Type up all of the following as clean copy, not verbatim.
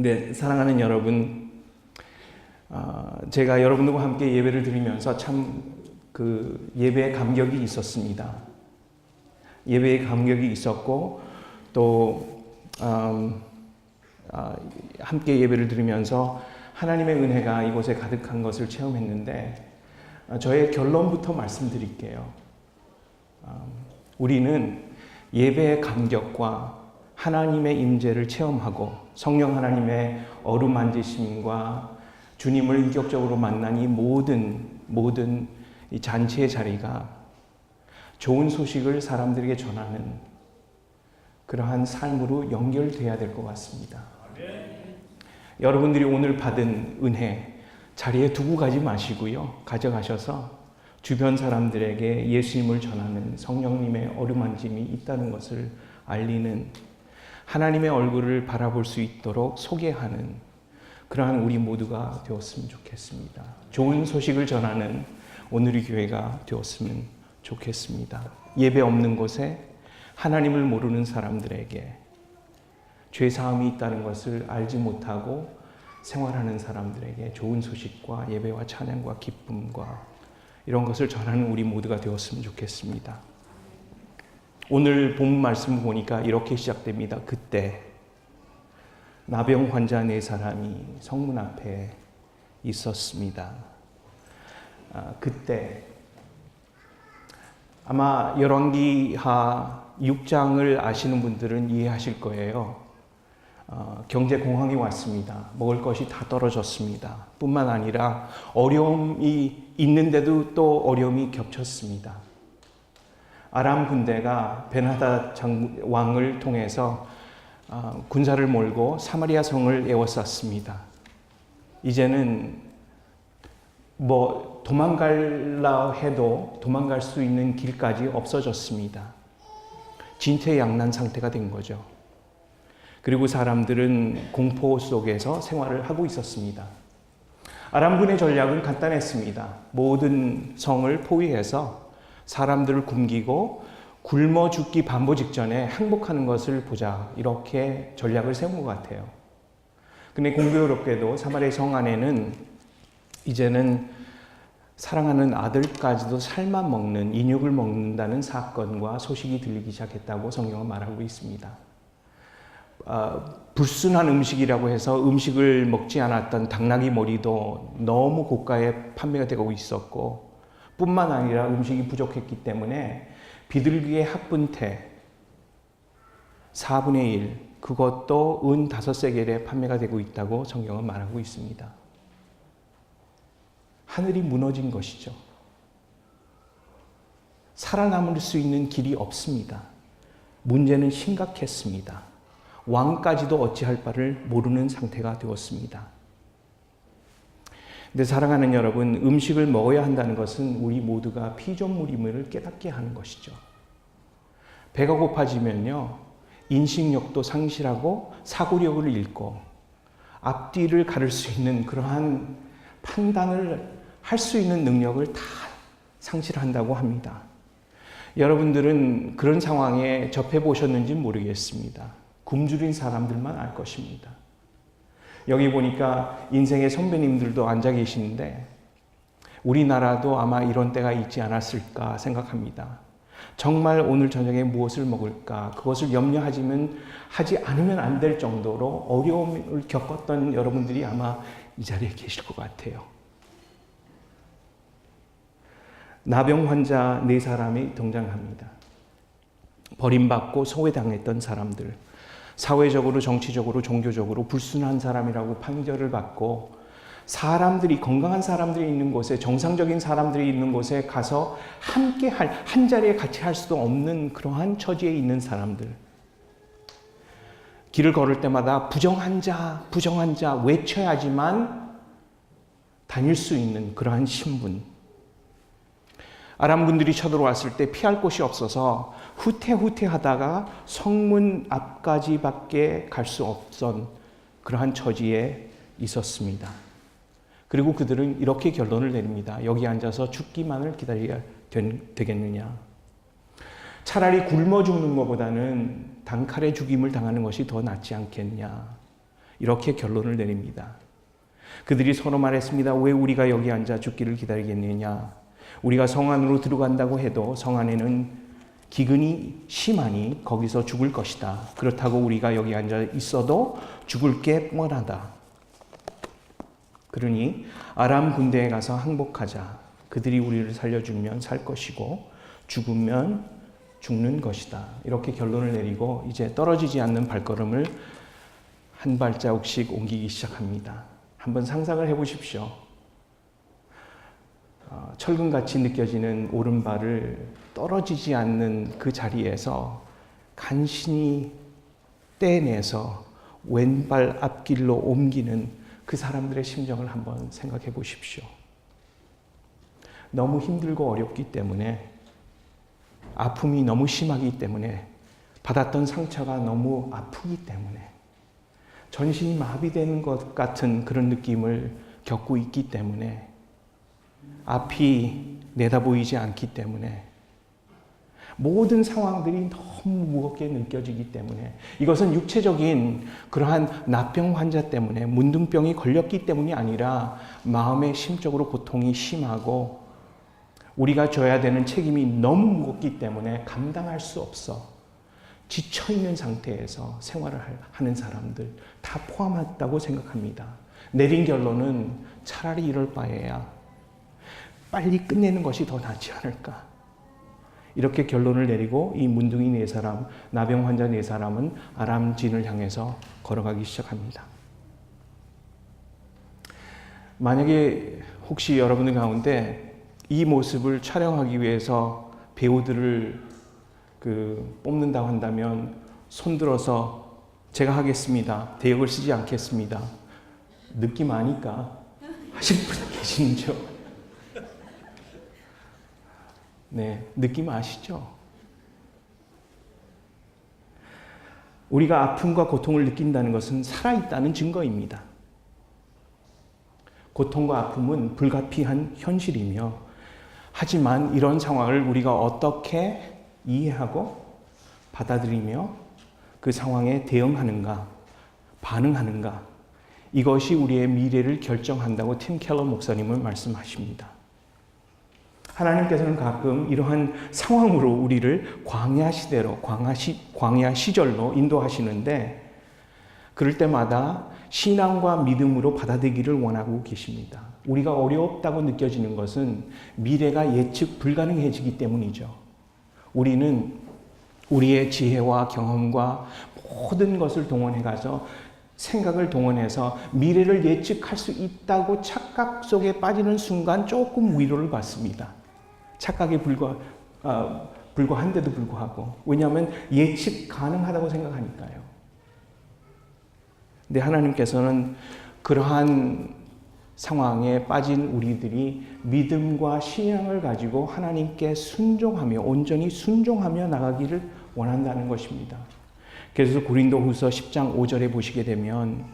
네, 사랑하는 여러분, 제가 여러분들과 함께 예배를 드리면서 참 그 예배의 감격이 있었습니다. 예배의 감격이 있었고 또 함께 예배를 드리면서 하나님의 은혜가 이곳에 가득한 것을 체험했는데 저의 결론부터 말씀드릴게요. 우리는 예배의 감격과 하나님의 임재를 체험하고 성령 하나님의 어루만지심과 주님을 인격적으로 만난 이 모든 이 잔치의 자리가 좋은 소식을 사람들에게 전하는 그러한 삶으로 연결돼야 될 것 같습니다. 여러분들이 오늘 받은 은혜 자리에 두고 가지 마시고요. 가져가셔서 주변 사람들에게 예수님을 전하는 성령님의 어루만짐이 있다는 것을 알리는 하나님의 얼굴을 바라볼 수 있도록 소개하는 그러한 우리 모두가 되었으면 좋겠습니다. 좋은 소식을 전하는 오늘의 교회가 되었으면 좋겠습니다. 예배 없는 곳에 하나님을 모르는 사람들에게 죄사함이 있다는 것을 알지 못하고 생활하는 사람들에게 좋은 소식과 예배와 찬양과 기쁨과 이런 것을 전하는 우리 모두가 되었으면 좋겠습니다. 오늘 본문 말씀 보니까 이렇게 시작됩니다. 그때 나병 환자 4사람이 성문 앞에 있었습니다. 그때 아마 열왕기하 6장을 아시는 분들은 이해하실 거예요. 경제 공황이 왔습니다. 먹을 것이 다 떨어졌습니다. 뿐만 아니라 어려움이 있는데도 또 어려움이 겹쳤습니다. 아람 군대가 베나닷 왕을 통해서 군사를 몰고 사마리아 성을 에워쌌습니다. 이제는 도망갈라 해도 도망갈 수 있는 길까지 없어졌습니다. 진퇴양난 상태가 된 거죠. 그리고 사람들은 공포 속에서 생활을 하고 있었습니다. 아람군의 전략은 간단했습니다. 모든 성을 포위해서 사람들을 굶기고 굶어 죽기 반보 직전에 항복하는 것을 보자, 이렇게 전략을 세운 것 같아요. 근데 공교롭게도 사마리아 성 안에는 이제는 사랑하는 아들까지도 살만 먹는, 인육을 먹는다는 사건과 소식이 들리기 시작했다고 성경은 말하고 있습니다. 불순한 음식이라고 해서 음식을 먹지 않았던 당나귀 머리도 너무 고가에 판매가 되고 있었고, 뿐만 아니라 음식이 부족했기 때문에 비둘기의 합분태 4분의 1, 그것도 은 5세겔에 판매가 되고 있다고 성경은 말하고 있습니다. 하늘이 무너진 것이죠. 살아남을 수 있는 길이 없습니다. 문제는 심각했습니다. 왕까지도 어찌할 바를 모르는 상태가 되었습니다. 근데 사랑하는 여러분, 음식을 먹어야 한다는 것은 우리 모두가 피조물임을 깨닫게 하는 것이죠. 배가 고파지면요, 인식력도 상실하고 사고력을 잃고 앞뒤를 가를 수 있는 그러한 판단을 할 수 있는 능력을 다 상실한다고 합니다. 여러분들은 그런 상황에 접해 보셨는지 모르겠습니다. 굶주린 사람들만 알 것입니다. 여기 보니까 인생의 선배님들도 앉아 계시는데 우리나라도 아마 이런 때가 있지 않았을까 생각합니다. 정말 오늘 저녁에 무엇을 먹을까, 그것을 하지 않으면 안 될 정도로 어려움을 겪었던 여러분들이 아마 이 자리에 계실 것 같아요. 나병 환자 4사람이 등장합니다. 버림받고 소외당했던 사람들, 사회적으로, 정치적으로, 종교적으로 불순한 사람이라고 판결을 받고 사람들이, 건강한 사람들이 있는 곳에, 정상적인 사람들이 있는 곳에 가서 함께 한 자리에 같이 할 수도 없는 그러한 처지에 있는 사람들. 길을 걸을 때마다 부정환자, 부정환자 외쳐야지만 다닐 수 있는 그러한 신분. 아람군들이 쳐들어왔을 때 피할 곳이 없어서 후퇴하다가 성문 앞까지밖에 갈 수 없던 그러한 처지에 있었습니다. 그리고 그들은 이렇게 결론을 내립니다. 여기 앉아서 죽기만을 기다려야 되겠느냐. 차라리 굶어 죽는 것보다는 단칼에 죽임을 당하는 것이 더 낫지 않겠냐. 이렇게 결론을 내립니다. 그들이 서로 말했습니다. 왜 우리가 여기 앉아 죽기를 기다리겠느냐? 우리가 성 안으로 들어간다고 해도 성 안에는 기근이 심하니 거기서 죽을 것이다. 그렇다고 우리가 여기 앉아 있어도 죽을 게 뻔하다. 그러니 아람 군대에 가서 항복하자. 그들이 우리를 살려주면 살 것이고 죽으면 죽는 것이다. 이렇게 결론을 내리고 이제 떨어지지 않는 발걸음을 한 발자국씩 옮기기 시작합니다. 한번 상상을 해보십시오. 철근같이 느껴지는 오른발을 떨어지지 않는 그 자리에서 간신히 떼내서 왼발 앞길로 옮기는 그 사람들의 심정을 한번 생각해 보십시오. 너무 힘들고 어렵기 때문에, 아픔이 너무 심하기 때문에, 받았던 상처가 너무 아프기 때문에, 전신이 마비되는 것 같은 그런 느낌을 겪고 있기 때문에, 앞이 내다보이지 않기 때문에, 모든 상황들이 너무 무겁게 느껴지기 때문에, 이것은 육체적인 그러한 납병 환자 때문에, 문둥병이 걸렸기 때문이 아니라 마음의 심적으로 고통이 심하고 우리가 져야 되는 책임이 너무 무겁기 때문에 감당할 수 없어 지쳐있는 상태에서 생활을 하는 사람들 다 포함했다고 생각합니다. 내린 결론은 차라리 이럴 바에야 빨리 끝내는 것이 더 낫지 않을까. 이렇게 결론을 내리고 이 문둥이 네 사람, 나병 환자 네 사람은 아람진을 향해서 걸어가기 시작합니다. 만약에 혹시 여러분들 가운데 이 모습을 촬영하기 위해서 배우들을 뽑는다고 한다면 손들어서 제가 하겠습니다. 대역을 쓰지 않겠습니다. 느낌 아니까 하실 분 계시죠? 네, 느낌 아시죠? 우리가 아픔과 고통을 느낀다는 것은 살아있다는 증거입니다. 고통과 아픔은 불가피한 현실이며, 하지만 이런 상황을 우리가 어떻게 이해하고 받아들이며 그 상황에 대응하는가, 반응하는가, 이것이 우리의 미래를 결정한다고 팀 켈러 목사님은 말씀하십니다. 하나님께서는 가끔 이러한 상황으로 우리를 광야 시대로, 광야 시절로 인도하시는데, 그럴 때마다 신앙과 믿음으로 받아들이기를 원하고 계십니다. 우리가 어렵다고 느껴지는 것은 미래가 예측 불가능해지기 때문이죠. 우리는 우리의 지혜와 경험과 모든 것을 동원해가서, 생각을 동원해서 미래를 예측할 수 있다고 착각 속에 빠지는 순간 조금 위로를 받습니다. 착각에 불과한데도 불구하고. 왜냐하면 예측 가능하다고 생각하니까요. 근데 하나님께서는 그러한 상황에 빠진 우리들이 믿음과 신앙을 가지고 하나님께 순종하며, 온전히 순종하며 나가기를 원한다는 것입니다. 그래서 고린도후서 10장 5절에 보시게 되면,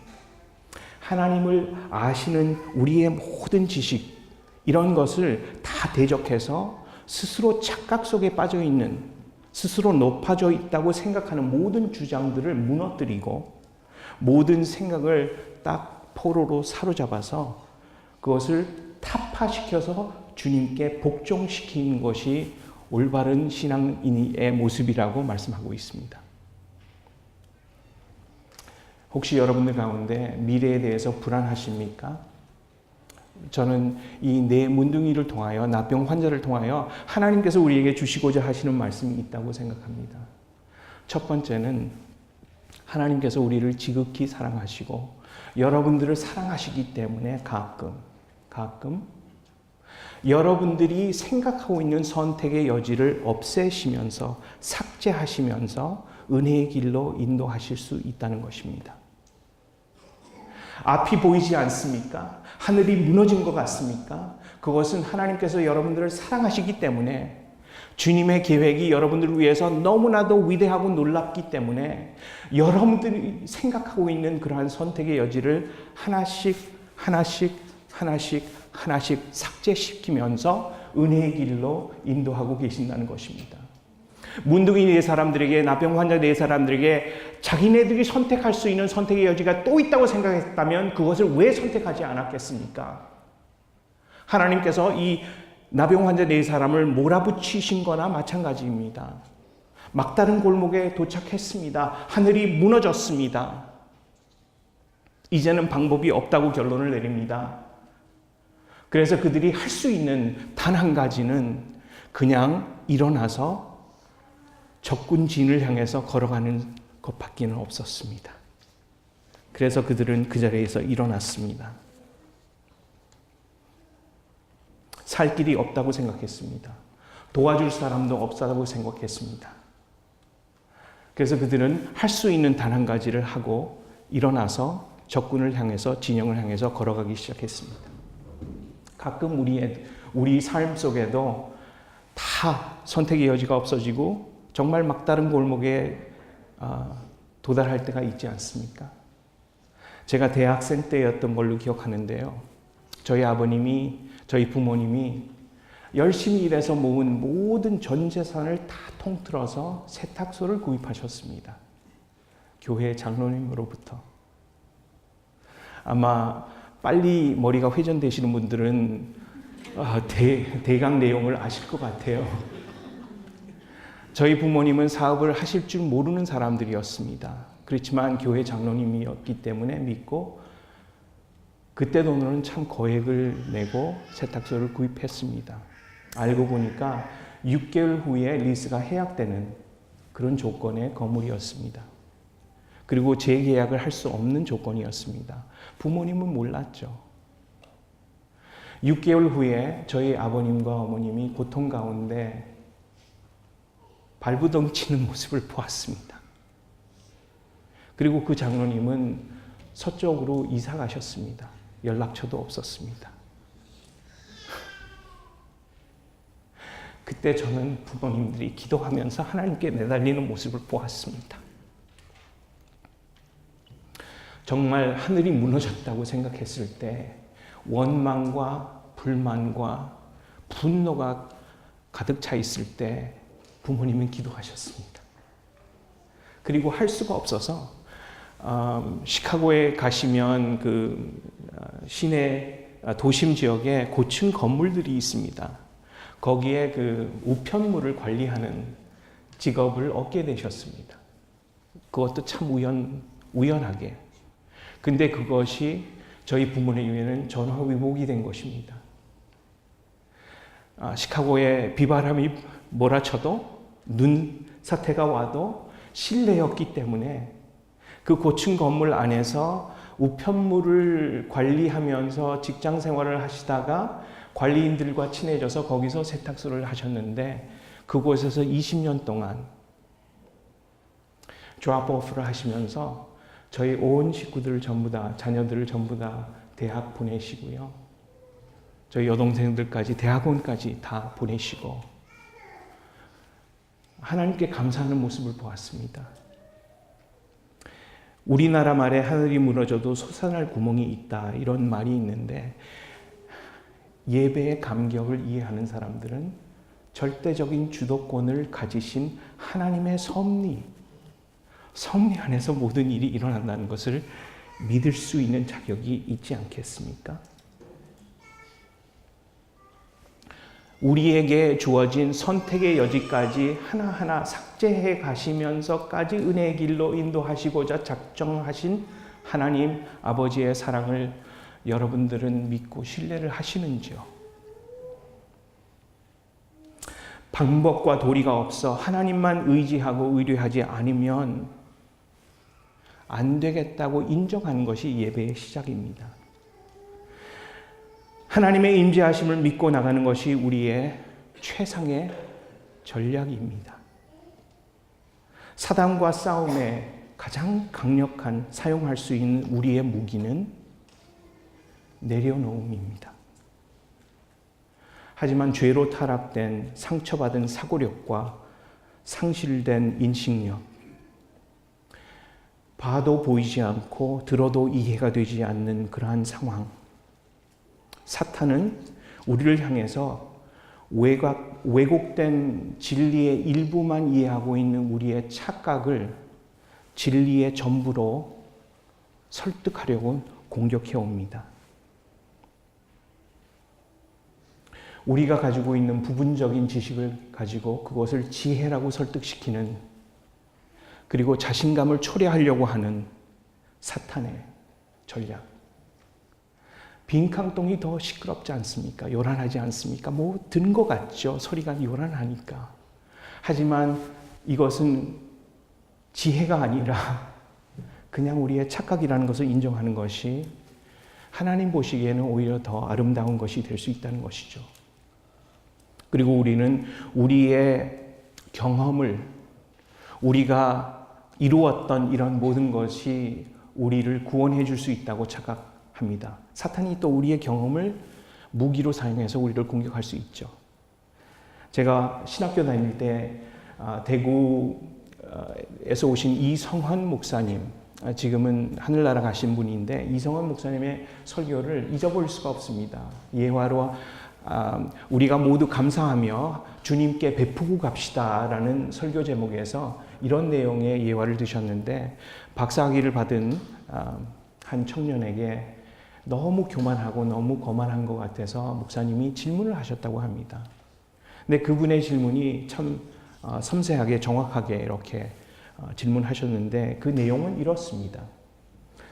하나님을 아시는 우리의 모든 지식, 이런 것을 다 대적해서 스스로 착각 속에 빠져 있는, 스스로 높아져 있다고 생각하는 모든 주장들을 무너뜨리고, 모든 생각을 딱 포로로 사로잡아서 그것을 타파시켜서 주님께 복종시키는 것이 올바른 신앙인의 모습이라고 말씀하고 있습니다. 혹시 여러분들 가운데 미래에 대해서 불안하십니까? 저는 이 네 문둥이를 통하여, 나병 환자를 통하여 하나님께서 우리에게 주시고자 하시는 말씀이 있다고 생각합니다. 첫 번째는 하나님께서 우리를 지극히 사랑하시고 여러분들을 사랑하시기 때문에 가끔 여러분들이 생각하고 있는 선택의 여지를 없애시면서, 삭제하시면서 은혜의 길로 인도하실 수 있다는 것입니다. 앞이 보이지 않습니까? 하늘이 무너진 것 같습니까? 그것은 하나님께서 여러분들을 사랑하시기 때문에, 주님의 계획이 여러분들을 위해서 너무나도 위대하고 놀랍기 때문에 여러분들이 생각하고 있는 그러한 선택의 여지를 하나씩 삭제시키면서 은혜의 길로 인도하고 계신다는 것입니다. 문둥이 네 사람들에게, 나병 환자 네 사람들에게 자기네들이 선택할 수 있는 선택의 여지가 또 있다고 생각했다면 그것을 왜 선택하지 않았겠습니까? 하나님께서 이 나병 환자 네 사람을 몰아붙이신 거나 마찬가지입니다. 막다른 골목에 도착했습니다. 하늘이 무너졌습니다. 이제는 방법이 없다고 결론을 내립니다. 그래서 그들이 할 수 있는 단 한 가지는 그냥 일어나서 적군진을 향해서 걸어가는 것밖에는 없었습니다. 그래서 그들은 그 자리에서 일어났습니다. 살 길이 없다고 생각했습니다. 도와줄 사람도 없다고 생각했습니다. 그래서 그들은 할 수 있는 단 한 가지를 하고 일어나서 적군을 향해서, 진영을 향해서 걸어가기 시작했습니다. 가끔 우리 삶 속에도 다 선택의 여지가 없어지고 정말 막다른 골목에 도달할 때가 있지 않습니까? 제가 대학생 때였던 걸로 기억하는데요. 저희 아버님이, 저희 부모님이 열심히 일해서 모은 모든 전 재산을 다 통틀어서 세탁소를 구입하셨습니다. 교회 장로님으로부터. 아마 빨리 머리가 회전되시는 분들은 대강 내용을 아실 것 같아요. 저희 부모님은 사업을 하실 줄 모르는 사람들이었습니다. 그렇지만 교회 장로님이었기 때문에 믿고 그때 돈으로는 참 거액을 내고 세탁소를 구입했습니다. 알고 보니까 6개월 후에 리스가 해약되는 그런 조건의 건물이었습니다. 그리고 재계약을 할 수 없는 조건이었습니다. 부모님은 몰랐죠. 6개월 후에 저희 아버님과 어머님이 고통 가운데 발부덩치는 모습을 보았습니다. 그리고 그 장로님은 서쪽으로 이사 가셨습니다. 연락처도 없었습니다. 그때 저는 부모님들이 기도하면서 하나님께 내달리는 모습을 보았습니다. 정말 하늘이 무너졌다고 생각했을 때 원망과 불만과 분노가 가득 차 있을 때 부모님은 기도하셨습니다. 그리고 할 수가 없어서 시카고에 가시면 그 시내 도심 지역에 고층 건물들이 있습니다. 거기에 그 우편물을 관리하는 직업을 얻게 되셨습니다. 그것도 참 우연하게. 근데 그것이 저희 부모님에게는 전화위복이 된 것입니다. 시카고에 비바람이 몰아쳐도 눈 사태가 와도 실내였기 때문에 그 고층 건물 안에서 우편물을 관리하면서 직장 생활을 하시다가 관리인들과 친해져서 거기서 세탁소를 하셨는데 그곳에서 20년 동안 드롭오프를 하시면서 저희 온 식구들을 전부 다, 자녀들을 전부 다 대학 보내시고요. 저희 여동생들까지 대학원까지 다 보내시고 하나님께 감사하는 모습을 보았습니다. 우리나라 말에 하늘이 무너져도 솟아날 구멍이 있다 이런 말이 있는데 예배의 감격을 이해하는 사람들은 절대적인 주도권을 가지신 하나님의 섭리 안에서 모든 일이 일어난다는 것을 믿을 수 있는 자격이 있지 않겠습니까? 우리에게 주어진 선택의 여지까지 하나하나 삭제해 가시면서까지 은혜의 길로 인도하시고자 작정하신 하나님 아버지의 사랑을 여러분들은 믿고 신뢰를 하시는지요? 방법과 도리가 없어 하나님만 의지하고 의뢰하지 않으면 안 되겠다고 인정하는 것이 예배의 시작입니다. 하나님의 임재하심을 믿고 나가는 것이 우리의 최상의 전략입니다. 사단과 싸움에 가장 강력한 사용할 수 있는 우리의 무기는 내려놓음입니다. 하지만 죄로 타락된 상처받은 사고력과 상실된 인식력, 봐도 보이지 않고 들어도 이해가 되지 않는 그러한 상황, 사탄은 우리를 향해서 왜곡된 진리의 일부만 이해하고 있는 우리의 착각을 진리의 전부로 설득하려고 공격해 옵니다. 우리가 가지고 있는 부분적인 지식을 가지고 그것을 지혜라고 설득시키는, 그리고 자신감을 초래하려고 하는 사탄의 전략. 빈깡통이 더 시끄럽지 않습니까? 요란하지 않습니까? 뭐 든 것 같죠? 소리가 요란하니까. 하지만 이것은 지혜가 아니라 그냥 우리의 착각이라는 것을 인정하는 것이 하나님 보시기에는 오히려 더 아름다운 것이 될 수 있다는 것이죠. 그리고 우리는 우리의 경험을, 우리가 이루었던 이런 모든 것이 우리를 구원해 줄 수 있다고 착각합니다. 사탄이 또 우리의 경험을 무기로 사용해서 우리를 공격할 수 있죠. 제가 신학교 다닐 때 대구에서 오신 이성헌 목사님, 지금은 하늘나라 가신 분인데 이성헌 목사님의 설교를 잊어버릴 수가 없습니다. 예화로 우리가 모두 감사하며 주님께 베푸고 갑시다라는 설교 제목에서 이런 내용의 예화를 드셨는데, 박사학위를 받은 한 청년에게 너무 교만하고 너무 거만한 것 같아서 목사님이 질문을 하셨다고 합니다. 근데 그분의 질문이 참 섬세하게 정확하게 이렇게 질문하셨는데, 그 내용은 이렇습니다.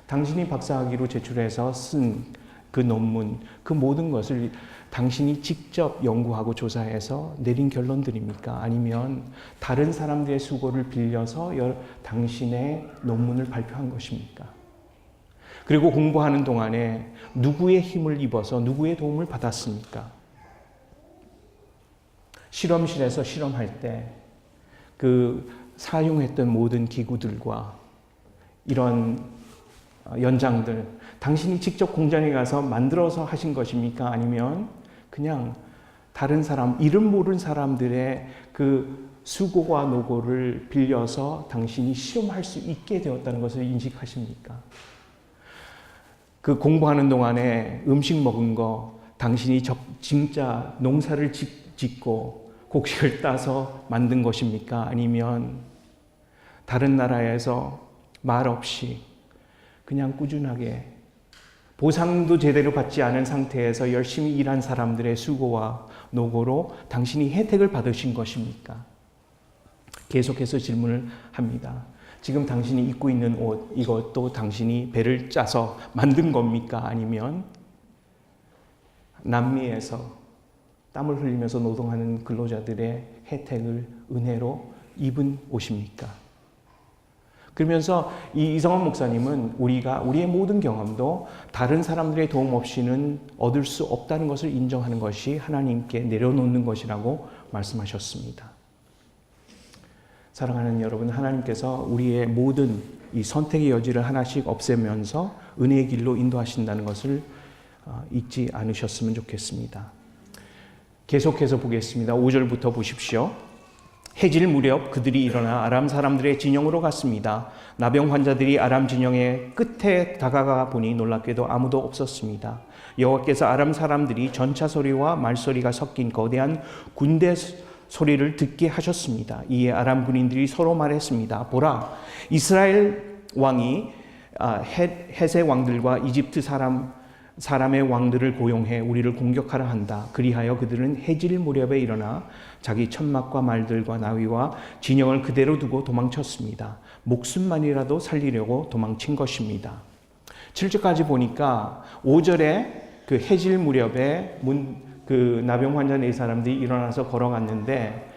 당신이 박사학위로 제출해서 쓴 그 논문, 그 모든 것을 당신이 직접 연구하고 조사해서 내린 결론들입니까? 아니면 다른 사람들의 수고를 빌려서 당신의 논문을 발표한 것입니까? 그리고 공부하는 동안에 누구의 힘을 입어서 누구의 도움을 받았습니까? 실험실에서 실험할 때 그 사용했던 모든 기구들과 이런 연장들, 당신이 직접 공장에 가서 만들어서 하신 것입니까? 아니면 그냥 다른 사람, 이름 모르는 사람들의 그 수고와 노고를 빌려서 당신이 시험할 수 있게 되었다는 것을 인식하십니까? 그 공부하는 동안에 음식 먹은 거, 당신이 진짜 농사를 짓고 곡식을 따서 만든 것입니까? 아니면 다른 나라에서 말 없이 그냥 꾸준하게 보상도 제대로 받지 않은 상태에서 열심히 일한 사람들의 수고와 노고로 당신이 혜택을 받으신 것입니까? 계속해서 질문을 합니다. 지금 당신이 입고 있는 옷, 이것도 당신이 배를 짜서 만든 겁니까? 아니면 남미에서 땀을 흘리면서 노동하는 근로자들의 혜택을 은혜로 입은 옷입니까? 그러면서 이성헌 목사님은 우리의 모든 경험도 다른 사람들의 도움 없이는 얻을 수 없다는 것을 인정하는 것이 하나님께 내려놓는 것이라고 말씀하셨습니다. 사랑하는 여러분, 하나님께서 우리의 모든 이 선택의 여지를 하나씩 없애면서 은혜의 길로 인도하신다는 것을 잊지 않으셨으면 좋겠습니다. 계속해서 보겠습니다. 5절부터 보십시오. 해질 무렵 그들이 일어나 아람 사람들의 진영으로 갔습니다. 나병 환자들이 아람 진영의 끝에 다가가 보니 놀랍게도 아무도 없었습니다. 여호와께서 아람 사람들이 전차 소리와 말소리가 섞인 거대한 군대 소리를 듣게 하셨습니다. 이에 아람 군인들이 서로 말했습니다. 보라, 이스라엘 왕이 헷의 왕들과 이집트 사람의 왕들을 고용해 우리를 공격하려 한다. 그리하여 그들은 해질 무렵에 일어나 자기 천막과 말들과 나귀와 진영을 그대로 두고 도망쳤습니다. 목숨만이라도 살리려고 도망친 것입니다. 7절까지 보니까 5절에 그 해질 무렵에 그 나병 환자 네 사람들이 일어나서 걸어갔는데,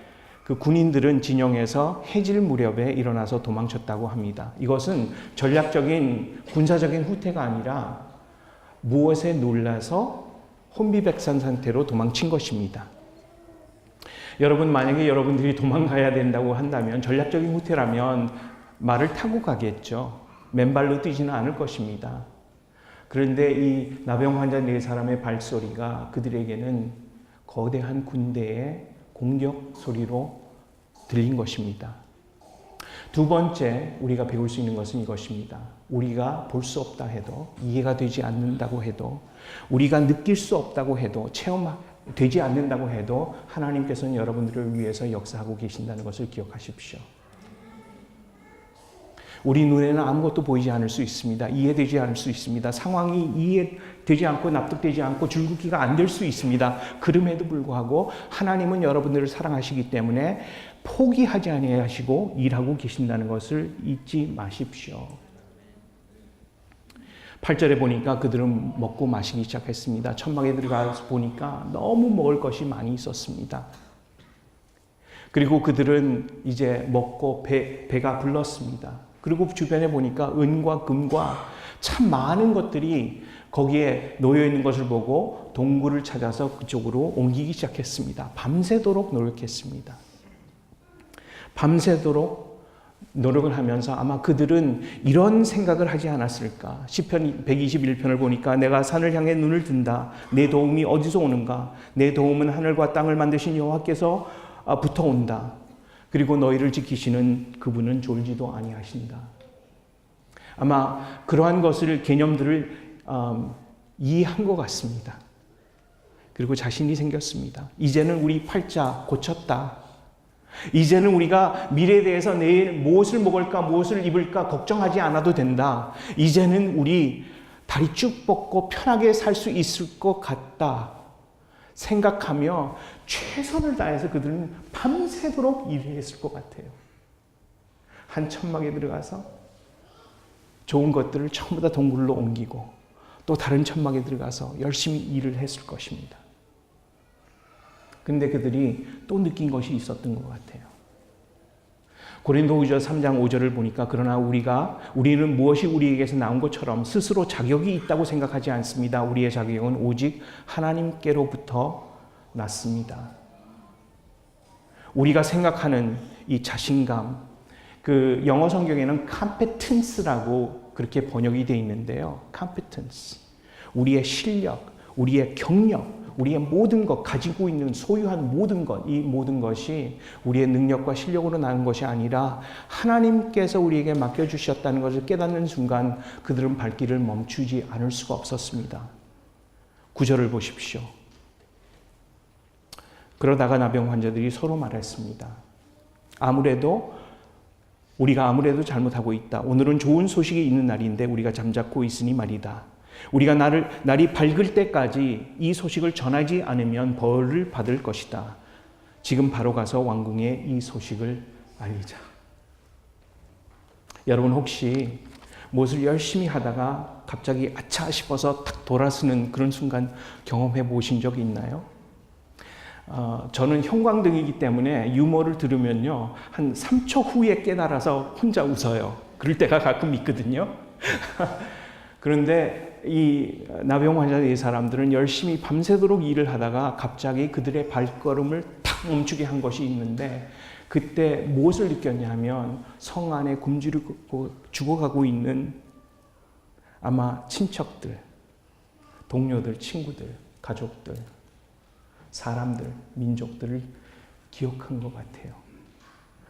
그 군인들은 진영에서 해질 무렵에 일어나서 도망쳤다고 합니다. 이것은 전략적인 군사적인 후퇴가 아니라 무엇에 놀라서 혼비백산 상태로 도망친 것입니다. 여러분, 만약에 여러분들이 도망가야 된다고 한다면, 전략적인 후퇴라면 말을 타고 가겠죠. 맨발로 뛰지는 않을 것입니다. 그런데 이 나병 환자 네 사람의 발소리가 그들에게는 거대한 군대의 공격 소리로 들린 것입니다. 두 번째 우리가 배울 수 있는 것은 이것입니다. 우리가 볼 수 없다 해도, 이해가 되지 않는다고 해도, 우리가 느낄 수 없다고 해도, 체험할 되지 않는다고 해도 하나님께서는 여러분들을 위해서 역사하고 계신다는 것을 기억하십시오. 우리 눈에는 아무것도 보이지 않을 수 있습니다. 이해되지 않을 수 있습니다. 상황이 이해되지 않고 납득되지 않고 줄긋기가 안 될 수 있습니다. 그럼에도 불구하고 하나님은 여러분들을 사랑하시기 때문에 포기하지 아니하시고 일하고 계신다는 것을 잊지 마십시오. 8절에 보니까 그들은 먹고 마시기 시작했습니다. 천막에 들어가서 보니까 너무 먹을 것이 많이 있었습니다. 그리고 그들은 이제 먹고 배가 불렀습니다. 그리고 주변에 보니까 은과 금과 참 많은 것들이 거기에 놓여 있는 것을 보고 동굴을 찾아서 그쪽으로 옮기기 시작했습니다. 밤새도록 노력했습니다. 밤새도록 노력을 하면서 아마 그들은 이런 생각을 하지 않았을까. 시편 121편을 보니까 내가 산을 향해 눈을 든다. 내 도움이 어디서 오는가. 내 도움은 하늘과 땅을 만드신 여호와께서 부터 그리고 너희를 지키시는 그분은 졸지도 아니하신다. 아마 그러한 것을 개념들을 이해한 것 같습니다. 그리고 자신이 생겼습니다. 이제는 우리 팔자 고쳤다. 이제는 우리가 미래에 대해서 내일 무엇을 먹을까 무엇을 입을까 걱정하지 않아도 된다. 이제는 우리 다리 쭉 뻗고 편하게 살 수 있을 것 같다 생각하며 최선을 다해서 그들은 밤새도록 일했을 것 같아요. 한 천막에 들어가서 좋은 것들을 전부 다 동굴로 옮기고 또 다른 천막에 들어가서 열심히 일을 했을 것입니다. 근데 그들이 또 느낀 것이 있었던 것 같아요. 고린도후서 3장 5절을 보니까 그러나 우리는 무엇이 우리에게서 나온 것처럼 스스로 자격이 있다고 생각하지 않습니다. 우리의 자격은 오직 하나님께로부터 났습니다. 우리가 생각하는 이 자신감, 그 영어 성경에는 competence라고 그렇게 번역이 되어 있는데요. competence. 우리의 실력, 우리의 경력, 우리의 모든 것, 가지고 있는 소유한 모든 것, 이 모든 것이 우리의 능력과 실력으로 나는 것이 아니라 하나님께서 우리에게 맡겨주셨다는 것을 깨닫는 순간 그들은 발길을 멈추지 않을 수가 없었습니다. 9절을 보십시오. 그러다가 나병 환자들이 서로 말했습니다. 우리가 아무래도 잘못하고 있다. 오늘은 좋은 소식이 있는 날인데 우리가 잠자코 있으니 말이다. 우리가 날이 밝을 때까지 이 소식을 전하지 않으면 벌을 받을 것이다. 지금 바로 가서 왕궁에 이 소식을 알리자. 여러분 혹시 무엇을 열심히 하다가 갑자기 아차 싶어서 탁 돌아서는 그런 순간 경험해 보신 적이 있나요? 저는 형광등이기 때문에 유머를 들으면요 한 3초 후에 깨달아서 혼자 웃어요. 그럴 때가 가끔 있거든요. 그런데 이 나병 환자 이 사람들은 열심히 밤새도록 일을 하다가 갑자기 그들의 발걸음을 탁 멈추게 한 것이 있는데 그때 무엇을 느꼈냐면 성 안에 굶주리고 죽어가고 있는 아마 친척들, 동료들, 친구들, 가족들, 사람들, 민족들을 기억한 것 같아요.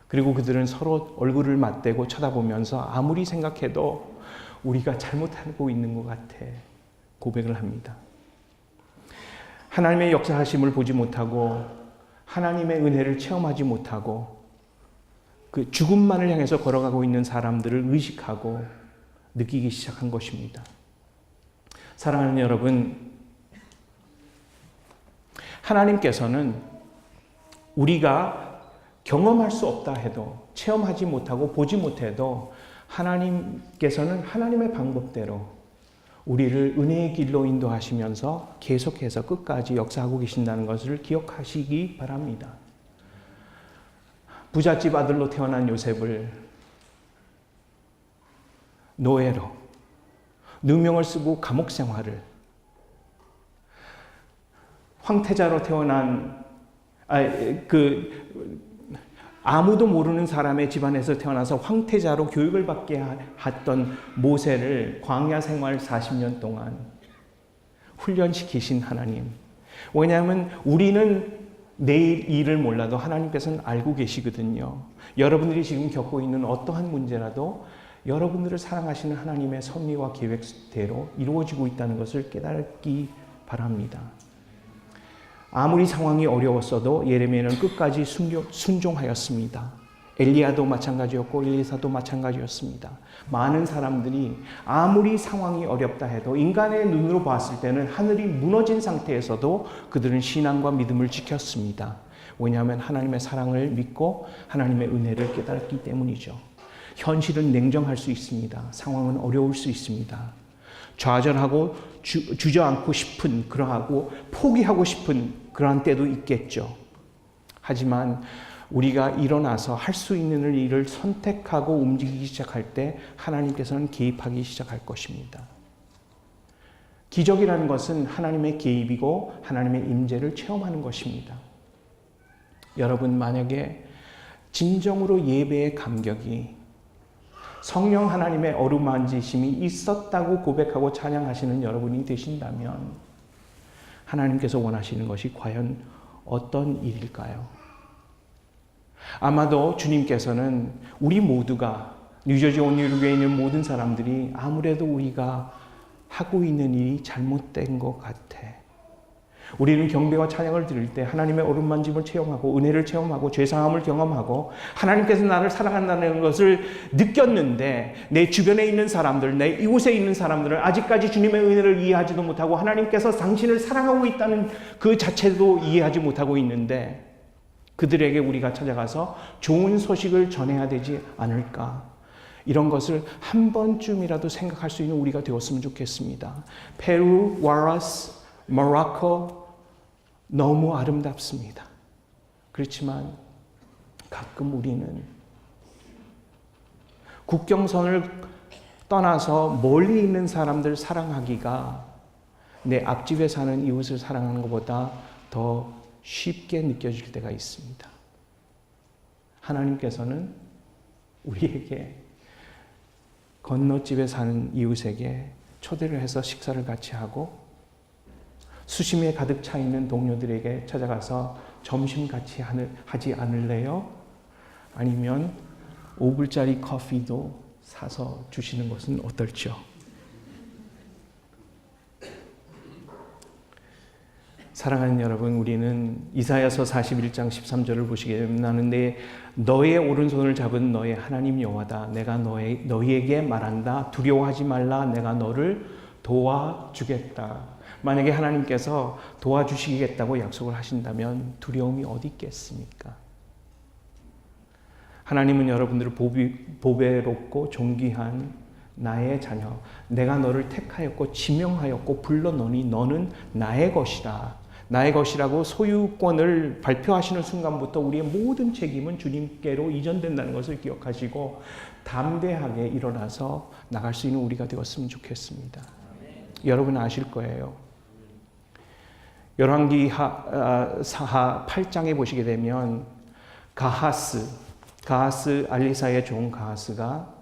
그리고 그들은 서로 얼굴을 맞대고 쳐다보면서 아무리 생각해도 우리가 잘못하고 있는 것 같아 고백을 합니다. 하나님의 역사하심을 보지 못하고 하나님의 은혜를 체험하지 못하고 그 죽음만을 향해서 걸어가고 있는 사람들을 의식하고 느끼기 시작한 것입니다. 사랑하는 여러분, 하나님께서는 우리가 경험할 수 없다 해도 체험하지 못하고 보지 못해도 하나님께서는 하나님의 방법대로 우리를 은혜의 길로 인도하시면서 계속해서 끝까지 역사하고 계신다는 것을 기억하시기 바랍니다. 부잣집 아들로 태어난 요셉을 노예로 누명을 쓰고 감옥 생활을, 황태자로 태어난 아무도 모르는 사람의 집안에서 태어나서 황태자로 교육을 받게 했던 모세를 광야 생활 40년 동안 훈련시키신 하나님. 왜냐하면 우리는 내일 일을 몰라도 하나님께서는 알고 계시거든요. 여러분들이 지금 겪고 있는 어떠한 문제라도 여러분들을 사랑하시는 하나님의 섭리와 계획대로 이루어지고 있다는 것을 깨닫기 바랍니다. 아무리 상황이 어려웠어도 예레미야는 끝까지 순종하였습니다. 엘리야도 마찬가지였고 엘리사도 마찬가지였습니다. 많은 사람들이 아무리 상황이 어렵다 해도 인간의 눈으로 봤을 때는 하늘이 무너진 상태에서도 그들은 신앙과 믿음을 지켰습니다. 왜냐하면 하나님의 사랑을 믿고 하나님의 은혜를 깨달았기 때문이죠. 현실은 냉정할 수 있습니다. 상황은 어려울 수 있습니다. 좌절하고 주저앉고 싶은, 그러하고 포기하고 싶은 그러한 때도 있겠죠. 하지만 우리가 일어나서 할 수 있는 일을 선택하고 움직이기 시작할 때 하나님께서는 개입하기 시작할 것입니다. 기적이라는 것은 하나님의 개입이고 하나님의 임재를 체험하는 것입니다. 여러분, 만약에 진정으로 예배의 감격이 성령 하나님의 어루만지심이 있었다고 고백하고 찬양하시는 여러분이 되신다면 하나님께서 원하시는 것이 과연 어떤 일일까요? 아마도 주님께서는 우리 모두가 뉴저지 온유교회에 있는 모든 사람들이 아무래도 우리가 하고 있는 일이 잘못된 것 같아. 우리는 경배와 찬양을 드릴 때 하나님의 어루만짐을 체험하고 은혜를 체험하고 죄사함을 경험하고 하나님께서 나를 사랑한다는 것을 느꼈는데 내 주변에 있는 사람들, 내 이곳에 있는 사람들은 아직까지 주님의 은혜를 이해하지도 못하고 하나님께서 당신을 사랑하고 있다는 그 자체도 이해하지 못하고 있는데 그들에게 우리가 찾아가서 좋은 소식을 전해야 되지 않을까? 이런 것을 한 번쯤이라도 생각할 수 있는 우리가 되었으면 좋겠습니다. 페루, 와라스, 모로코 너무 아름답습니다. 그렇지만 가끔 우리는 국경선을 떠나서 멀리 있는 사람들 사랑하기가 내 앞집에 사는 이웃을 사랑하는 것보다 더 쉽게 느껴질 때가 있습니다. 하나님께서는 우리에게 건너집에 사는 이웃에게 초대를 해서 식사를 같이 하고 수심에 가득 차 있는 동료들에게 찾아가서 점심 같이 하지 않을래요? 아니면 5불짜리 커피도 사서 주시는 것은 어떨지요? 사랑하는 여러분, 우리는 이사야서 41장 13절을 보시게 되면 나는 너의 오른손을 잡은 너의 하나님 여호와다. 내가 너희에게 말한다. 두려워하지 말라. 내가 너를 도와주겠다. 만약에 하나님께서 도와주시겠다고 약속을 하신다면 두려움이 어디 있겠습니까? 하나님은 여러분들을 보배롭고 존귀한 나의 자녀, 내가 너를 택하였고 지명하였고 불러노니 너는 나의 것이다. 나의 것이라고 소유권을 발표하시는 순간부터 우리의 모든 책임은 주님께로 이전된다는 것을 기억하시고 담대하게 일어나서 나갈 수 있는 우리가 되었으면 좋겠습니다. 여러분 아실 거예요. 열왕기 사하 8장에 보시게 되면 가하스 알리사의 종 가하스가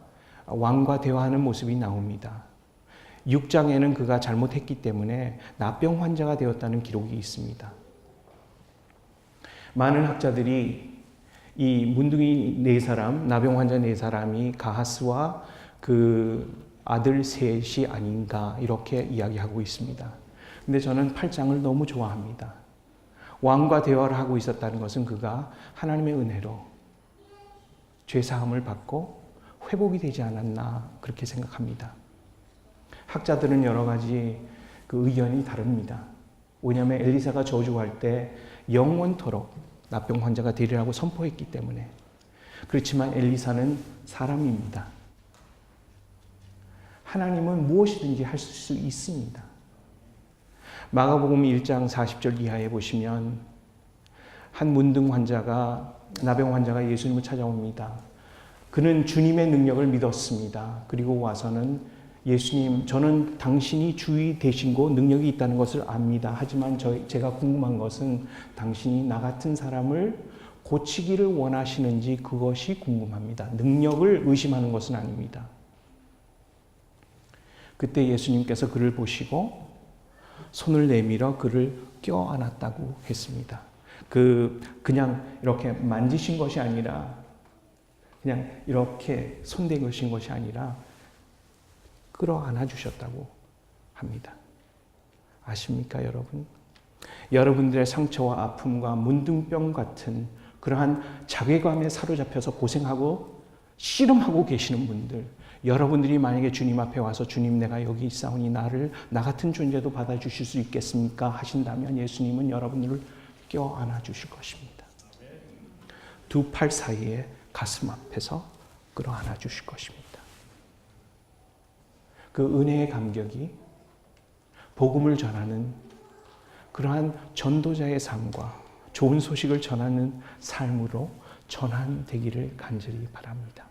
왕과 대화하는 모습이 나옵니다. 6장에는 그가 잘못했기 때문에 나병 환자가 되었다는 기록이 있습니다. 많은 학자들이 이 문둥이 4사람, 나병 환자 4사람이 가하스와 그 아들 셋이 아닌가 이렇게 이야기하고 있습니다. 근데 저는 8장을 너무 좋아합니다. 왕과 대화를 하고 있었다는 것은 그가 하나님의 은혜로 죄사함을 받고 회복이 되지 않았나 그렇게 생각합니다. 학자들은 여러 가지 그 의견이 다릅니다. 왜냐하면 엘리사가 저주할 때 영원토록 나병 환자가 되리라고 선포했기 때문에. 그렇지만 엘리사는 사람입니다. 하나님은 무엇이든지 할 수 있습니다. 마가복음 1장 40절 이하에 보시면 한 문둥 환자가 나병 환자가 예수님을 찾아옵니다. 그는 주님의 능력을 믿었습니다. 그리고 와서는 예수님, 저는 당신이 주의 되시고 능력이 있다는 것을 압니다. 하지만 제가 궁금한 것은 당신이 나 같은 사람을 고치기를 원하시는지 그것이 궁금합니다. 능력을 의심하는 것은 아닙니다. 그때 예수님께서 그를 보시고 손을 내밀어 그를 껴안았다고 했습니다. 그냥 이렇게 만지신 것이 아니라 그냥 이렇게 손대신 것이 아니라 끌어안아 주셨다고 합니다. 아십니까, 여러분? 여러분들의 상처와 아픔과 문둥병 같은 그러한 자괴감에 사로잡혀서 고생하고 씨름하고 계시는 분들, 여러분들이 만약에 주님 앞에 와서 주님 내가 여기 있사오니 나를 나 같은 존재도 받아주실 수 있겠습니까? 하신다면 예수님은 여러분들을 껴안아 주실 것입니다. 두 팔 사이에 가슴 앞에서 끌어안아 주실 것입니다. 그 은혜의 감격이 복음을 전하는 그러한 전도자의 삶과 좋은 소식을 전하는 삶으로 전환되기를 간절히 바랍니다.